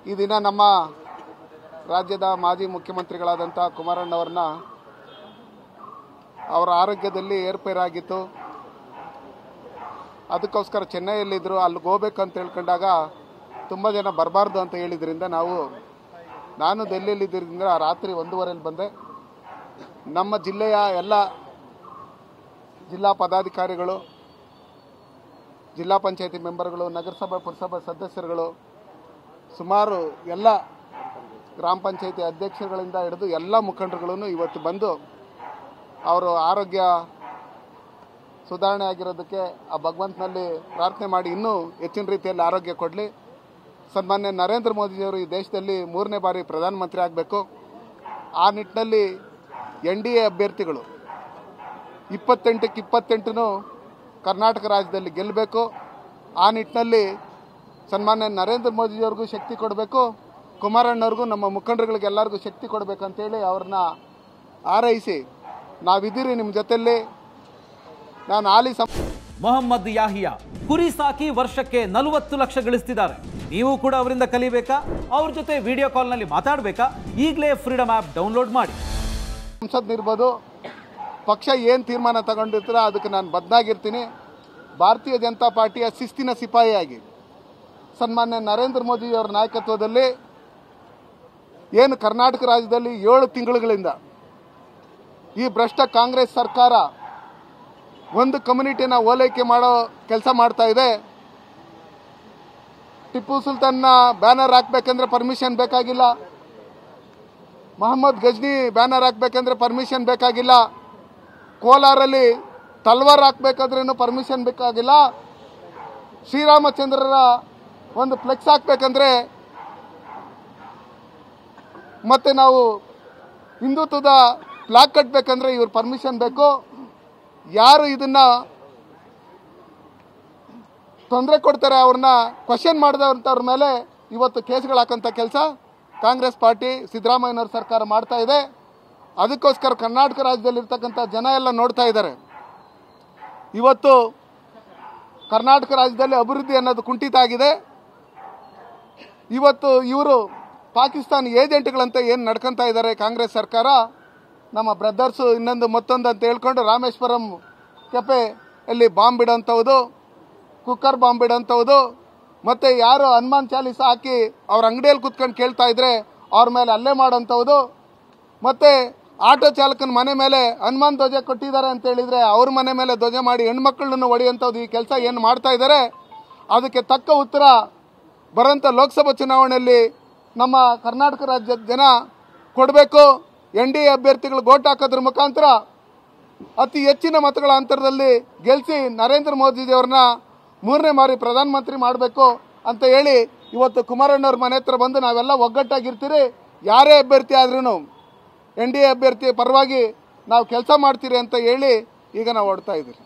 ಈ ದಿನ ನಮ್ಮ ರಾಜ್ಯದ ಮಾಜಿ ಮುಖ್ಯಮಂತ್ರಿಗಳಾದಂಥ ಕುಮಾರಣ್ಣವ್ರನ್ನ ಅವರ ಆರೋಗ್ಯದಲ್ಲಿ ಏರ್ಪೇರಾಗಿತ್ತು. ಅದಕ್ಕೋಸ್ಕರ ಚೆನ್ನೈಯಲ್ಲಿದ್ದರು. ಅಲ್ಲಿಗೆ ಹೋಗ್ಬೇಕಂತ ಹೇಳ್ಕೊಂಡಾಗ ತುಂಬ ಜನ ಬರಬಾರ್ದು ಅಂತ ಹೇಳಿದ್ರಿಂದ ನಾನು ದೆಹಲಿಯಲ್ಲಿದ್ದರಿಂದ ರಾತ್ರಿ 1:15 ಬಂದೆ. ನಮ್ಮ ಜಿಲ್ಲೆಯ ಎಲ್ಲ ಜಿಲ್ಲಾ ಪದಾಧಿಕಾರಿಗಳು, ಜಿಲ್ಲಾ ಪಂಚಾಯತಿ ಮೆಂಬರ್ಗಳು, ನಗರಸಭಾ ಪುರಸಭಾ ಸದಸ್ಯರುಗಳು, ಸುಮಾರು ಎಲ್ಲ ಗ್ರಾಮ ಪಂಚಾಯತಿ ಅಧ್ಯಕ್ಷರುಗಳಿಂದ ಹಿಡಿದು ಎಲ್ಲ ಮುಖಂಡರುಗಳನ್ನು ಇವತ್ತು ಬಂದು ಅವರು ಆರೋಗ್ಯ ಸುಧಾರಣೆ ಆಗಿರೋದಕ್ಕೆ ಆ ಭಗವಂತನಲ್ಲಿ ಪ್ರಾರ್ಥನೆ ಮಾಡಿ ಇನ್ನೂ ಹೆಚ್ಚಿನ ರೀತಿಯಲ್ಲಿ ಆರೋಗ್ಯ ಕೊಡಲಿ. ಸನ್ಮಾನ್ಯ ನರೇಂದ್ರ ಮೋದಿಜಿಯವರು ಈ ದೇಶದಲ್ಲಿ 3ನೇ ಬಾರಿ ಪ್ರಧಾನಮಂತ್ರಿ ಆಗಬೇಕು. ಆ ನಿಟ್ಟಿನಲ್ಲಿ NDA ಅಭ್ಯರ್ಥಿಗಳು 28ಕ್ಕೆ 28 ಕರ್ನಾಟಕ ರಾಜ್ಯದಲ್ಲಿ ಗೆಲ್ಲಬೇಕು. ಆ ನಿಟ್ಟಿನಲ್ಲಿ ಸನ್ಮಾನ್ಯ ನರೇಂದ್ರ ಮೋದಿಜಿಯವ್ರಿಗೂ ಶಕ್ತಿ ಕೊಡಬೇಕು, ಕುಮಾರಣ್ಣವ್ರಿಗೂ ನಮ್ಮ ಮುಖಂಡರುಗಳಿಗೆಲ್ಲರಿಗೂ ಶಕ್ತಿ ಕೊಡಬೇಕಂತೇಳಿ ಅವ್ರನ್ನ ಹಾರೈಸಿ ನಾವಿದ್ದೀರಿ ನಿಮ್ಮ ಜೊತೆಯಲ್ಲಿ. ನಾನು ಮೊಹಮ್ಮದ್ ಯಾಹಿಯಾ ಕುರಿ ಸಾಕಿ ವರ್ಷಕ್ಕೆ 40 ಲಕ್ಷ ಗಳಿಸ್ತಿದ್ದಾರೆ. ನೀವು ಕೂಡ ಅವರಿಂದ ಕಲಿಬೇಕಾ? ಅವ್ರ ಜೊತೆ ವಿಡಿಯೋ ಕಾಲ್ನಲ್ಲಿ ಮಾತಾಡಬೇಕಾ? ಈಗಲೇ ಫ್ರೀಡಮ್ ಆ್ಯಪ್ ಡೌನ್ಲೋಡ್ ಮಾಡಿ. ಸಂಸದ್ನಿರ್ಬೋದು, ಪಕ್ಷ ಏನು ತೀರ್ಮಾನ ತಗೊಂಡಿರ್ತೀರ ಅದಕ್ಕೆ ನಾನು ಬದ್ಧಾಗಿರ್ತೀನಿ. ಭಾರತೀಯ ಜನತಾ ಪಾರ್ಟಿಯ ಶಿಸ್ತಿನ ಸಿಪಾಯಿಯಾಗಿ ಸನ್ಮಾನ್ಯ ನರೇಂದ್ರ ಮೋದಿಯವರ ನಾಯಕತ್ವದಲ್ಲಿ ಏನು ಕರ್ನಾಟಕ ರಾಜ್ಯದಲ್ಲಿ 7 ತಿಂಗಳುಗಳಿಂದ ಈ ಭ್ರಷ್ಟ ಕಾಂಗ್ರೆಸ್ ಸರ್ಕಾರ ಒಂದು ಕಮ್ಯುನಿಟಿನ ಓಲೈಕೆ ಮಾಡೋ ಕೆಲಸ ಮಾಡ್ತಾ ಇದೆ. ಟಿಪ್ಪು ಸುಲ್ತಾನ್ನ ಬ್ಯಾನರ್ ಹಾಕಬೇಕಂದ್ರೆ ಪರ್ಮಿಷನ್ ಬೇಕಾಗಿಲ್ಲ. ಮೊಹಮ್ಮದ್ ಗಜ್ನಿ ಬ್ಯಾನರ್ ಹಾಕಬೇಕಂದ್ರೆ ಪರ್ಮಿಷನ್ ಬೇಕಾಗಿಲ್ಲ. ಕೋಲಾರಲ್ಲಿ ತಲ್ವಾರ್ ಹಾಕಬೇಕಾದ್ರೂ ಪರ್ಮಿಷನ್ ಬೇಕಾಗಿಲ್ಲ. ಶ್ರೀರಾಮಚಂದ್ರರ ಒಂದು ಫ್ಲೆಕ್ಸ್ ಹಾಕಬೇಕಂದ್ರೆ ಮತ್ತೆ ನಾವು ಹಿಂದುತ್ವದ ಫ್ಲಾಗ್ ಕಟ್ಟಬೇಕಂದ್ರೆ ಇವ್ರ ಪರ್ಮಿಷನ್ ಬೇಕು. ಯಾರು ಇದನ್ನ ತೊಂದರೆ ಕೊಡ್ತಾರೆ ಅವ್ರನ್ನ ಕ್ವಶನ್ ಮಾಡಿದವ್ರ ಮೇಲೆ ಇವತ್ತು ಕೇಸ್ಗಳು ಹಾಕಂಥ ಕೆಲಸ ಕಾಂಗ್ರೆಸ್ ಪಾರ್ಟಿ ಸಿದ್ದರಾಮಯ್ಯನವ್ರ ಸರ್ಕಾರ ಮಾಡ್ತಾ ಇದೆ. ಅದಕ್ಕೋಸ್ಕರ ಕರ್ನಾಟಕ ರಾಜ್ಯದಲ್ಲಿರ್ತಕ್ಕಂಥ ಜನ ಎಲ್ಲ ನೋಡ್ತಾ ಇದ್ದಾರೆ. ಇವತ್ತು ಕರ್ನಾಟಕ ರಾಜ್ಯದಲ್ಲಿ ಅಭಿವೃದ್ಧಿ ಅನ್ನೋದು ಕುಂಠಿತ ಆಗಿದೆ. ಇವತ್ತು ಇವರು ಪಾಕಿಸ್ತಾನ ಏಜೆಂಟ್ಗಳಂತ ಏನು ನಡ್ಕೊತಾ ಇದ್ದಾರೆ ಕಾಂಗ್ರೆಸ್ ಸರ್ಕಾರ, ನಮ್ಮ ಬ್ರದರ್ಸು ಇನ್ನೊಂದು ಮತ್ತೊಂದು ಅಂತ ಹೇಳ್ಕೊಂಡು ರಾಮೇಶ್ವರಂ ಕೆಫೆಯಲ್ಲಿ ಬಾಂಬ್ ಬಿಡೋಂಥದ್ದು, ಕುಕ್ಕರ್ ಬಾಂಬ್ ಬಿಡೋಂಥದ್ದು, ಮತ್ತು ಯಾರು ಹನುಮಾನ್ ಚಾಲೀಸ ಹಾಕಿ ಅವ್ರ ಅಂಗಡಿಯಲ್ಲಿ ಕುತ್ಕೊಂಡು ಕೇಳ್ತಾ ಇದ್ರೆ ಅವ್ರ ಮೇಲೆ ಹಲ್ಲೆ ಮಾಡೋಂಥದ್ದು, ಮತ್ತು ಆಟೋ ಚಾಲಕನ ಮನೆ ಮೇಲೆ ಹನುಮಾನ್ ಧ್ವಜ ಕೊಟ್ಟಿದ್ದಾರೆ ಅಂತ ಹೇಳಿದರೆ ಅವ್ರ ಮನೆ ಮೇಲೆ ಧ್ವಜ ಮಾಡಿ ಹೆಣ್ಮಕ್ಳನ್ನು ಹೊಡೆಯುವಂಥದ್ದು, ಈ ಕೆಲಸ ಏನು ಮಾಡ್ತಾ ಇದ್ದಾರೆ ಅದಕ್ಕೆ ತಕ್ಕ ಉತ್ತರ ಬರೋಂಥ ಲೋಕಸಭಾ ಚುನಾವಣೆಯಲ್ಲಿ ನಮ್ಮ ಕರ್ನಾಟಕ ರಾಜ್ಯದ ಜನ ಕೊಡಬೇಕು. NDA ಅಭ್ಯರ್ಥಿಗಳು ಓಟ್ ಹಾಕೋದ್ರ ಮುಖಾಂತರ ಅತಿ ಹೆಚ್ಚಿನ ಮತಗಳ ಅಂತರದಲ್ಲಿ ಗೆಲ್ಲಿಸಿ ನರೇಂದ್ರ ಮೋದಿಜಿಯವ್ರನ್ನ 3ನೇ ಬಾರಿ ಪ್ರಧಾನಮಂತ್ರಿ ಮಾಡಬೇಕು ಅಂತ ಹೇಳಿ ಇವತ್ತು ಕುಮಾರಣ್ಣವ್ರ ಮನೆ ಹತ್ರ ಬಂದು ನಾವೆಲ್ಲ ಒಗ್ಗಟ್ಟಾಗಿರ್ತೀರಿ. ಯಾರೇ ಅಭ್ಯರ್ಥಿ ಆದ್ರೂ NDA ಅಭ್ಯರ್ಥಿ ಪರವಾಗಿ ನಾವು ಕೆಲಸ ಮಾಡ್ತೀರಿ ಅಂತ ಹೇಳಿ ಈಗ ನಾವು ಹೊಡ್ತಾ ಇದ್ದೀರಿ.